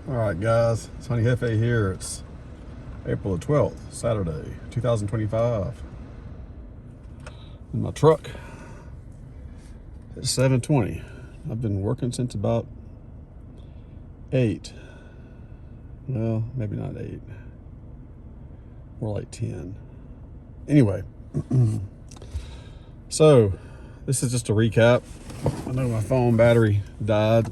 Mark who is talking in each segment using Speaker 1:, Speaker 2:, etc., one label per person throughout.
Speaker 1: Alright guys, it's Honey Hefe here. It's April the 12th, Saturday, 2025. In my truck. It's 7:20. I've been working since about 8. Well, maybe not 8. More like 10. Anyway. So, this is just a recap. I know my phone battery died.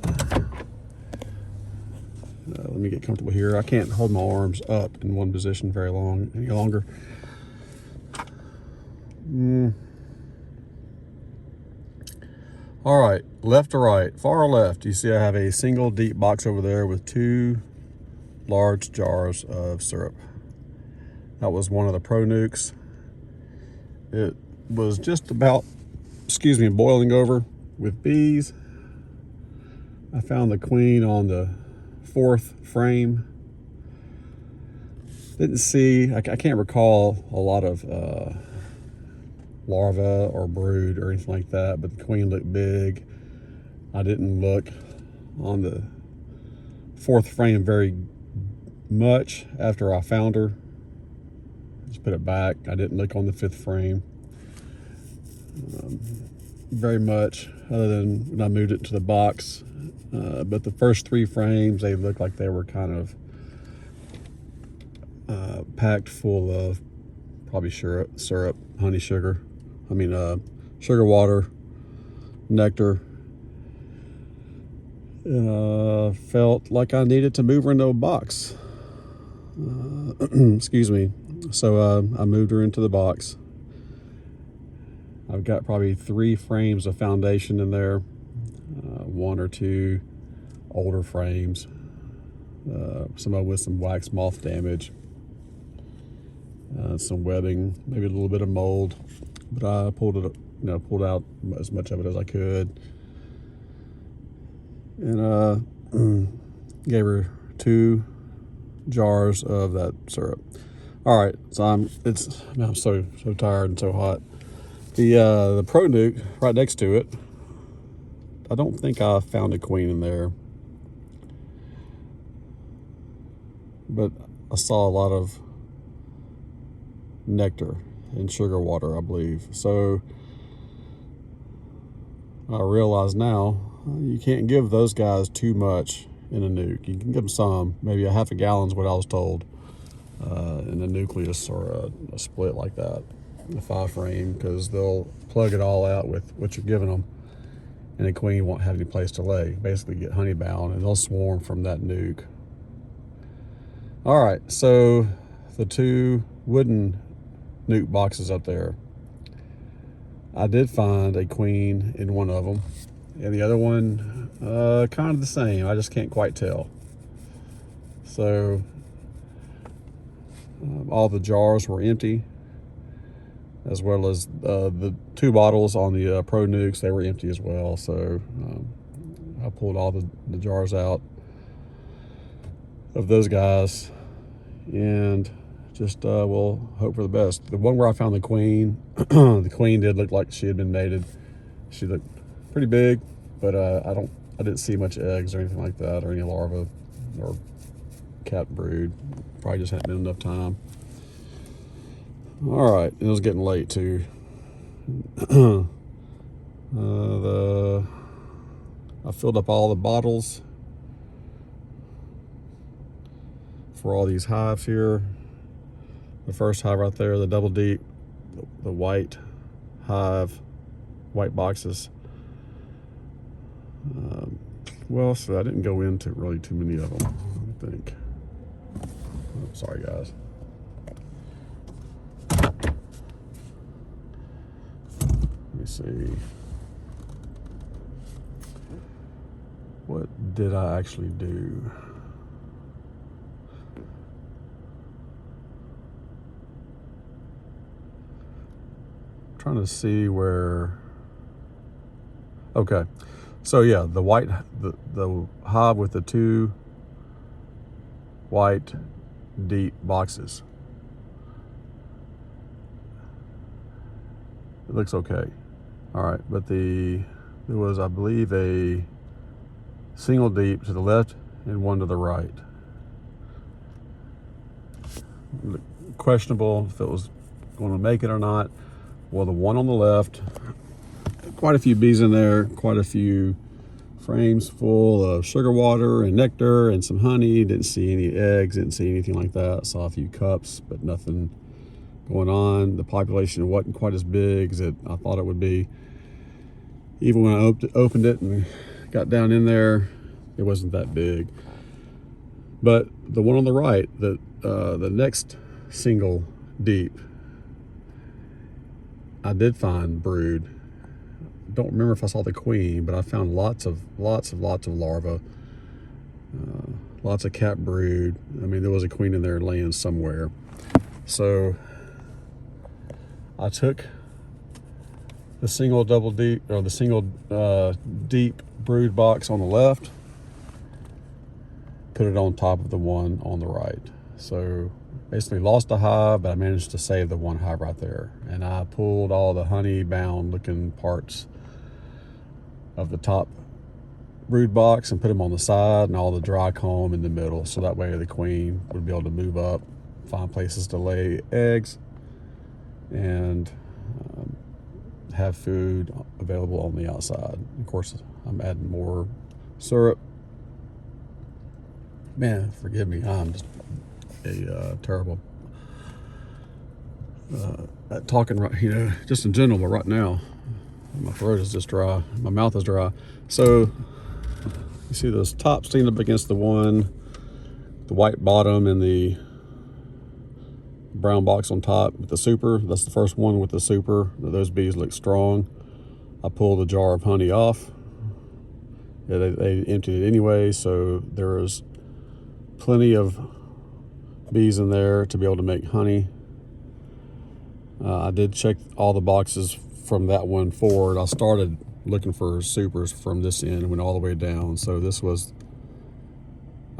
Speaker 1: Let me get comfortable here. I can't hold my arms up in one position very long any longer. All right, left or right, far or left, you see I have a single deep box over there with 2 large jars of syrup. That was one of the Pro Nukes. It was just about, boiling over with bees. I found the queen on the 4th frame. Didn't see, I can't recall a lot of larvae or brood or anything like that, but the queen looked big. I didn't look on the 4th frame very much after I found her. Just put it back. I didn't look on the 5th frame very much, other than when I moved it to the box. But the first 3 frames, they looked like they were kind of packed full of probably syrup, honey sugar. Sugar water, nectar. And felt like I needed to move her into a box. Excuse me. So I moved her into the box. I've got probably 3 frames of foundation in there. 1 or 2 older frames. Some of them with some wax moth damage. Some webbing, maybe a little bit of mold. But I pulled out as much of it as I could. And gave her 2 jars of that syrup. All right, so I'm so tired and so hot. The Pro Nuke right next to it, I don't think I found a queen in there, but I saw a lot of nectar and sugar water, I believe. So I realize now you can't give those guys too much in a nuke. You can give them some, maybe a half a gallon is what I was told, in a nucleus or a split like that, a 5 frame, because they'll plug it all out with what you're giving them, and the queen won't have any place to lay. Basically get honey bound, and they'll swarm from that nuke. All right, so the 2 wooden nuke boxes up there, I did find a queen in one of them, and the other one kind of the same. I just can't quite tell. So all the jars were empty, as well as the 2 bottles on the Pro Nukes, they were empty as well. So I pulled all the jars out of those guys, and just we'll hope for the best. The one where I found the queen, the queen did look like she had been mated. She looked pretty big, but I didn't see much eggs or anything like that, or any larvae or cat brood. Probably just hadn't been enough time. All right, it was getting late too. I filled up all the bottles for all these hives here. The first hive right there, the double deep, the white hive, white boxes. Well, so I didn't go into really too many of them, I think. Oh, sorry guys. Let me see. What did I actually do? Trying to see where. Okay, so yeah, the hive with the 2 white deep boxes. It looks okay. All right, but there was, I believe, a single deep to the left and one to the right. Questionable if it was going to make it or not. Well, the one on the left, quite a few bees in there, quite a few frames full of sugar water and nectar and some honey. Didn't see any eggs, didn't see anything like that. Saw a few cups, but nothing going on. The population wasn't quite as big as I thought it would be. Even when I opened it and got down in there, it wasn't that big. But the one on the right, the next single deep, I did find brood. Don't remember if I saw the queen, but I found lots of larvae, lots of cap brood. I mean, there was a queen in there laying somewhere. So I took the single double deep, or the single deep brood box on the left, put it on top of the one on the right. So basically lost a hive, but I managed to save the one hive right there. And I pulled all the honey bound looking parts of the top brood box and put them on the side, and all the dry comb in the middle. So that way the queen would be able to move up, find places to lay eggs, and have food available on the outside. Of course, I'm adding more syrup. Man, forgive me, I'm just a terrible at talking, right, just in general, but right now my throat is just dry, my mouth is dry. So you see those tops leaned up against the one, the white bottom and the brown box on top with the super. That's the first one with the super. Those bees look strong. I pulled a jar of honey off. Yeah, they emptied it anyway, so there is plenty of bees in there to be able to make honey. I did check all the boxes from that one forward. I started looking for supers from this end and went all the way down. So I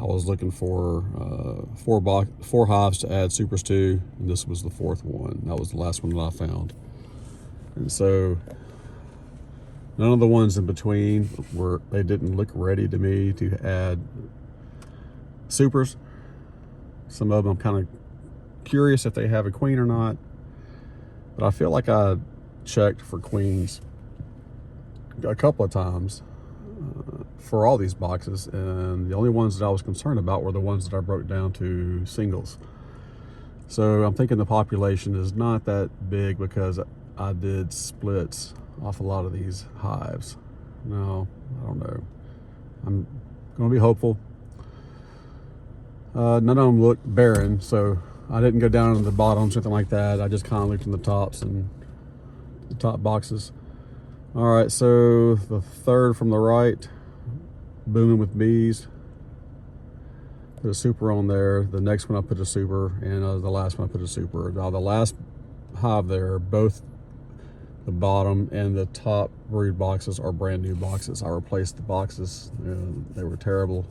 Speaker 1: was looking for four hives to add supers to, and this was the fourth one. That was the last one that I found. And so none of the ones in between they didn't look ready to me to add supers. Some of them I'm kind of curious if they have a queen or not, but I feel like I checked for queens a couple of times for all these boxes, and the only ones that I was concerned about were the ones that I broke down to singles. So I'm thinking the population is not that big because I did splits off a lot of these hives. No, I don't know. I'm going to be hopeful. None of them look barren, so I didn't go down to the bottoms or anything like that. I just kind of looked in the tops and the top boxes. All right, so the third from the right, booming with bees. Put a super on there. The next one I put a super, and the last one I put a super. Now the last hive there, both the bottom and the top brood boxes are brand new boxes. I replaced the boxes. They were terrible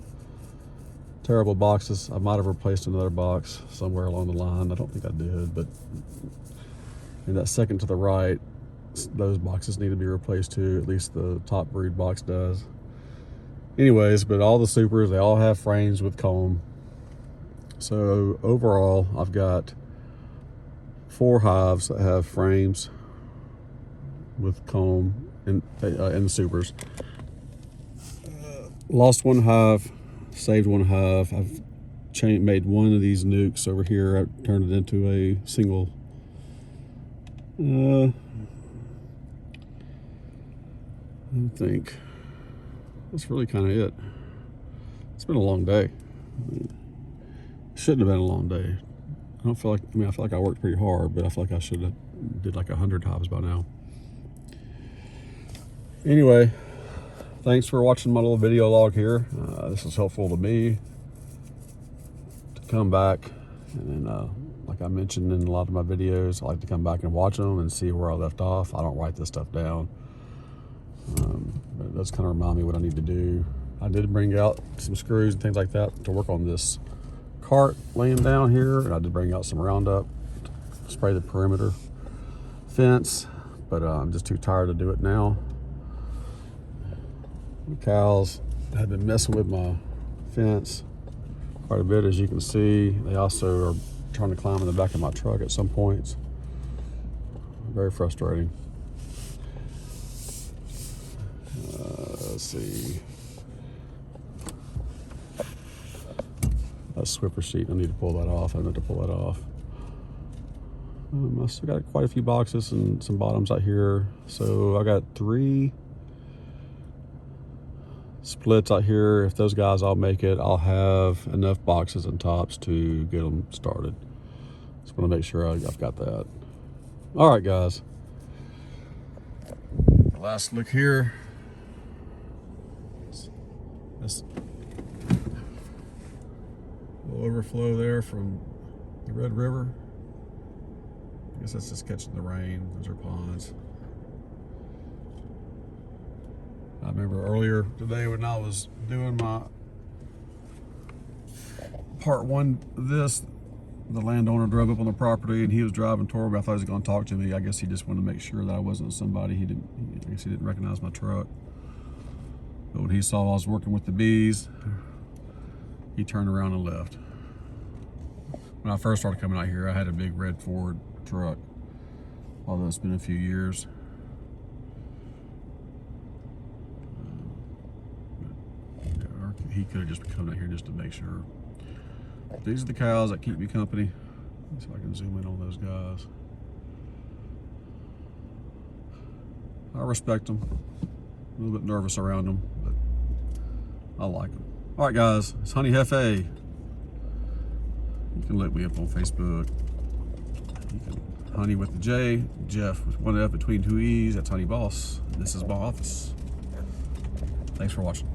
Speaker 1: boxes. I might have replaced another box somewhere along the line. I don't think I did, but in that second to the right, those boxes need to be replaced too. At least the top brood box does. Anyways, but all the supers, they all have frames with comb. So overall, I've got 4 hives that have frames with comb and the supers. Lost 1 hive, saved 1 hive. I've made one of these nukes over here. I turned it into a single. I think that's really kind of it. It's been a long day. It shouldn't have been a long day. I feel like I worked pretty hard, but I feel like I should have did like 100 hives by now. Anyway, thanks for watching my little video log here. This is helpful to me to come back, and like I mentioned in a lot of my videos, I like to come back and watch them and see where I left off. I don't write this stuff down. But it does kind of remind me what I need to do. I did bring out some screws and things like that to work on this cart laying down here. And I did bring out some Roundup to spray the perimeter fence, but I'm just too tired to do it now. The cows have been messing with my fence quite a bit, as you can see. They also are trying to climb in the back of my truck at some points. Very frustrating. Let's see. That Swiffer sheet, I need to pull that off. I meant to pull that off. I still got quite a few boxes and some bottoms out here. So I got 3 splits out here. If those guys all make it, I'll have enough boxes and tops to get them started. Just want to make sure I've got that. All right, guys. Last look here. This little overflow there from the Red River. I guess that's just catching the rain. Those are ponds. I remember earlier today when I was doing my part 1 of this, the landowner drove up on the property and he was driving toward me. I thought he was going to talk to me. I guess he just wanted to make sure that I wasn't somebody I guess he didn't recognize my truck. But when he saw I was working with the bees, he turned around and left. When I first started coming out here, I had a big red Ford truck, although it's been a few years. He could have just come out here just to make sure. These are the cows that keep me company. Let's see if I can zoom in on those guys. I respect them. A little bit nervous around them, but I like them. All right, guys, it's Honey Hefe. You can look me up on Facebook. You can Honey with the J, Jeff with one F between 2 E's. That's Honey Boss. This is my office. Thanks for watching.